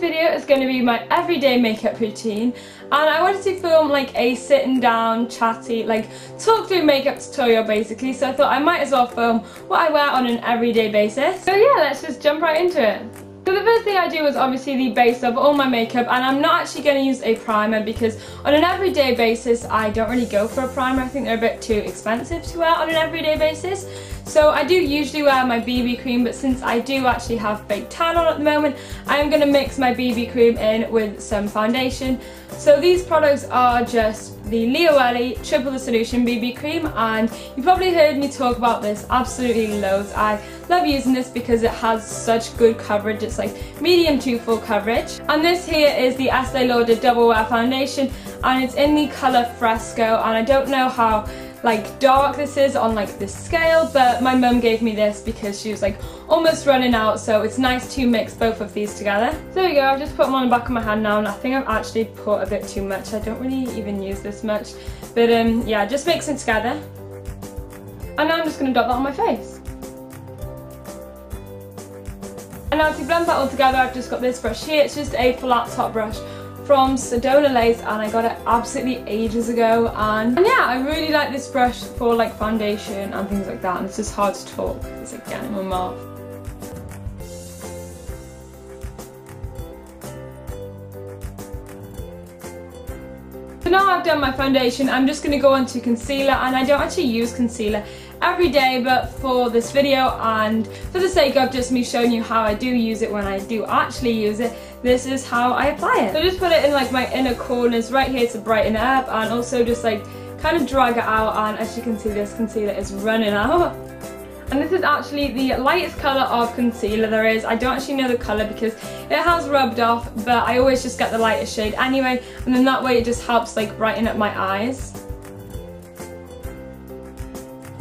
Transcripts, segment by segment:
video is going to be my everyday makeup routine, and I wanted to film like a sitting down, chatty, like talk through makeup tutorial basically, so I thought I might as well film what I wear on an everyday basis. So yeah, let's just jump right into it. So the first thing I do is obviously the base of all my makeup, and I'm not actually going to use a primer because on an everyday basis I don't really go for a primer. I think they're a bit too expensive to wear on an everyday basis. So I do usually wear my BB cream, but since I do actually have fake tan on at the moment, I am going to mix my BB cream in with some foundation. So these products are just the Lioelli Triple the Solution BB cream, and you probably heard me talk about this absolutely loads. I love using this because it has such good coverage. It's like medium to full coverage. And this here is the Estee Lauder Double Wear Foundation, and it's in the colour Fresco, and I don't know how like dark this is on like this scale, but my mum gave me this because she was like almost running out, so it's nice to mix both of these together. So there we go, I've just put them on the back of my hand now, and I think I've actually put a bit too much. I don't really even use this much, but yeah, just mix it together. And now I'm just going to dot that on my face. And now to blend that all together, I've just got this brush here. It's just a flat top brush from Sedona Lace, and I got it absolutely ages ago, and yeah, I really like this brush for like foundation and things like that, and it's just hard to talk because it's like getting in my mouth. So now I've done my foundation, I'm just going to go on to concealer, and I don't actually use concealer every day, but for this video and for the sake of just me showing you how I do use it when I do actually use it, this is how I apply it. So just put it in like my inner corners right here to brighten it up, and also just like kind of drag it out, and as you can see this concealer is running out. And this is actually the lightest colour of concealer there is. I don't actually know the colour because it has rubbed off, but I always just get the lightest shade anyway, and then that way it just helps like brighten up my eyes.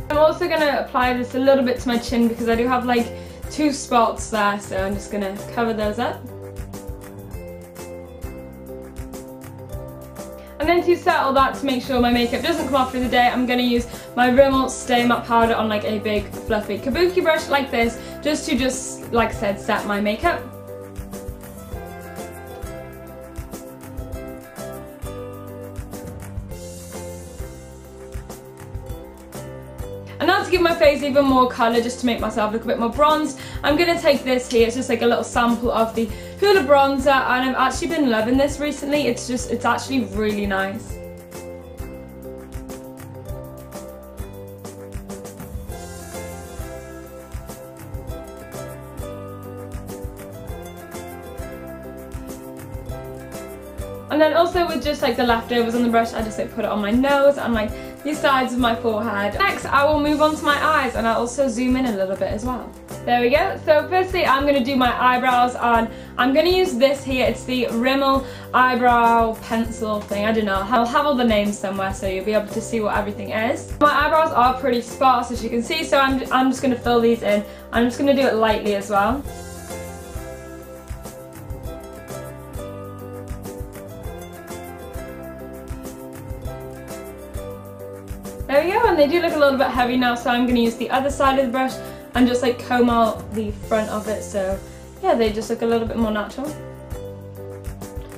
I'm also going to apply this a little bit to my chin because I do have like 2 spots there, so I'm just going to cover those up. And then to settle that, to make sure my makeup doesn't come off through the day, I'm going to use my Rimmel Stay Matte Powder on like a big fluffy kabuki brush like this, just to like I said, set my makeup. And now to give my face even more colour, just to make myself look a bit more bronzed, I'm going to take this here. It's just like a little sample of the Hoola bronzer, and I've actually been loving this recently. It's actually really nice. And then also with just like the leftovers on the brush, I just like put it on my nose and like the sides of my forehead. Next I will move on to my eyes, and I'll also zoom in a little bit as well. There we go. So firstly I'm going to do my eyebrows, and I'm going to use this here. It's the Rimmel eyebrow pencil thing. I don't know, I'll have all the names somewhere so you'll be able to see what everything is. My eyebrows are pretty sparse as you can see, so I'm just going to fill these in. I'm just going to do it lightly as well. There we go, and they do look a little bit heavy now, so I'm going to use the other side of the brush and just like comb out the front of it, so yeah, they just look a little bit more natural.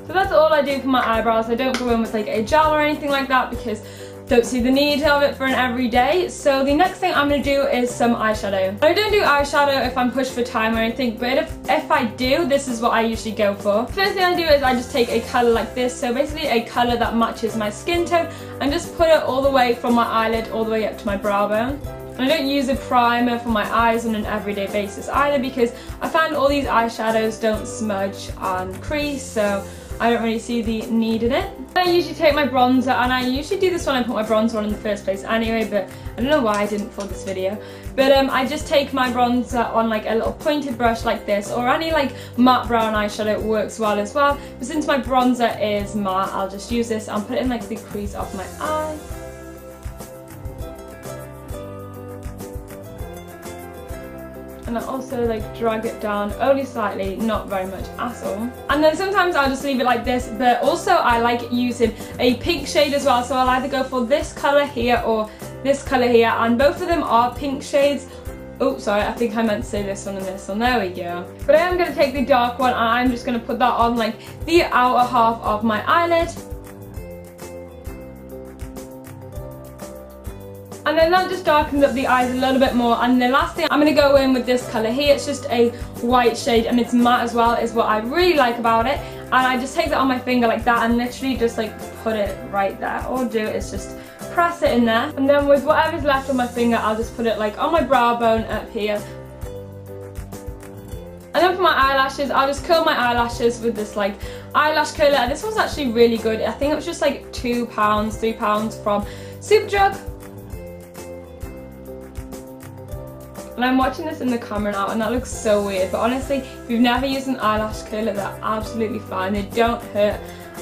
So that's all I do for my eyebrows. I don't go in with like a gel or anything like that because I don't see the need of it for an everyday. So the next thing I'm going to do is some eyeshadow. I don't do eyeshadow if I'm pushed for time or anything, but if I do, this is what I usually go for. First thing I do is I just take a colour like this, so basically a colour that matches my skin tone, and just put it all the way from my eyelid all the way up to my brow bone. I don't use a primer for my eyes on an everyday basis either because I find all these eyeshadows don't smudge and crease, so I don't really see the need in it. I usually take my bronzer, and I usually do this when I put my bronzer on in the first place anyway, but I don't know why I didn't for this video. But I just take my bronzer on like a little pointed brush like this, or any like matte brown eyeshadow works well as well. But since my bronzer is matte, I'll just use this and put it in like the crease of my eye. And I also like drag it down only slightly, not very much at all. And then sometimes I'll just leave it like this, but also I like using a pink shade as well, so I'll either go for this colour here or this colour here, and both of them are pink shades. Oh, sorry, I think I meant to say this one and this one. There we go. But I am going to take the dark one and I'm just going to put that on like the outer half of my eyelid. And then that just darkens up the eyes a little bit more. And the last thing, I'm going to go in with this colour here. It's just a white shade and it's matte as well, is what I really like about it. And I just take that on my finger like that and literally just like put it right there. All I'll do is just press it in there. And then with whatever's left on my finger, I'll just put it like on my brow bone up here. And then for my eyelashes, I'll just curl my eyelashes with this like eyelash curler. This one's actually really good. I think it was just like £2, £3 from Superdrug. And I'm watching this in the camera now and that looks so weird, but honestly, if you've never used an eyelash curler, they're absolutely fine. They don't hurt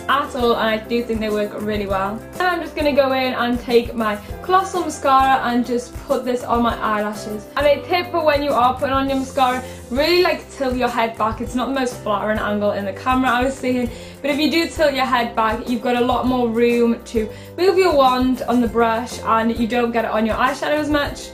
at all and I do think they work really well. And I'm just going to go in and take my colossal mascara and just put this on my eyelashes. And a tip for when you are putting on your mascara, really like tilt your head back. It's not the most flattering angle in the camera, I was thinking, but if you do tilt your head back, you've got a lot more room to move your wand on the brush and you don't get it on your eyeshadow as much.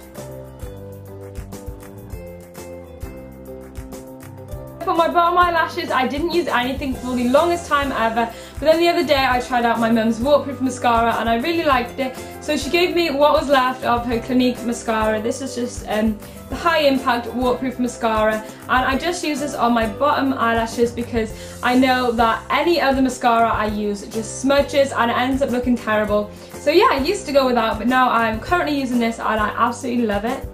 For my bottom eyelashes, I didn't use anything for the longest time ever, but then the other day I tried out my mum's waterproof mascara and I really liked it, so she gave me what was left of her Clinique mascara. This is just the high impact waterproof mascara, and I just use this on my bottom eyelashes because I know that any other mascara I use just smudges and it ends up looking terrible. So yeah, I used to go without, but now I'm currently using this and I absolutely love it.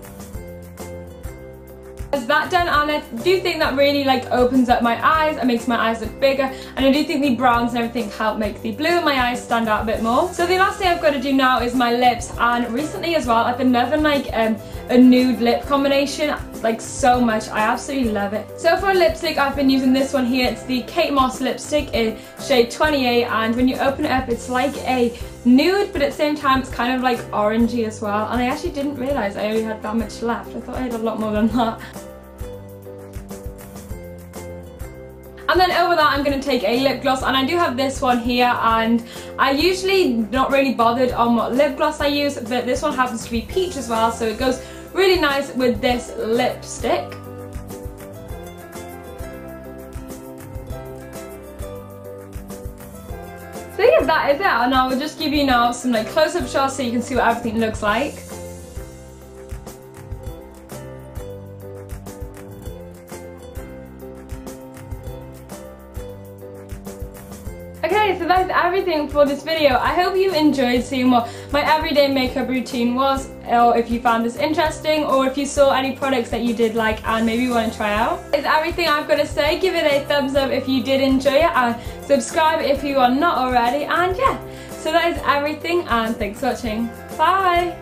As that done, and I do think that really like opens up my eyes and makes my eyes look bigger, and I do think the browns and everything help make the blue in my eyes stand out a bit more. So the last thing I've got to do now is my lips, and recently as well I've been loving like a nude lip combination like so much. I absolutely love it. So for a lipstick, I've been using this one here. It's the Kate Moss lipstick in shade 28, and when you open it up it's like a nude, but at the same time it's kind of like orangey as well, and I actually didn't realise I only had that much left. I thought I had a lot more than that. And then over that I'm going to take a lip gloss, and I do have this one here, and I usually not really bothered on what lip gloss I use, but this one happens to be peach as well, so it goes really nice with this lipstick. So yeah, that is it, and I will just give you now some like close-up shots so you can see what everything looks like. Okay, so that's everything for this video. I hope you enjoyed seeing what my everyday makeup routine was, or if you found this interesting, or if you saw any products that you did like and maybe you want to try out. That's everything I've got to say. Give it a thumbs up if you did enjoy it, and subscribe if you are not already, and yeah, so that is everything, and thanks for watching. Bye!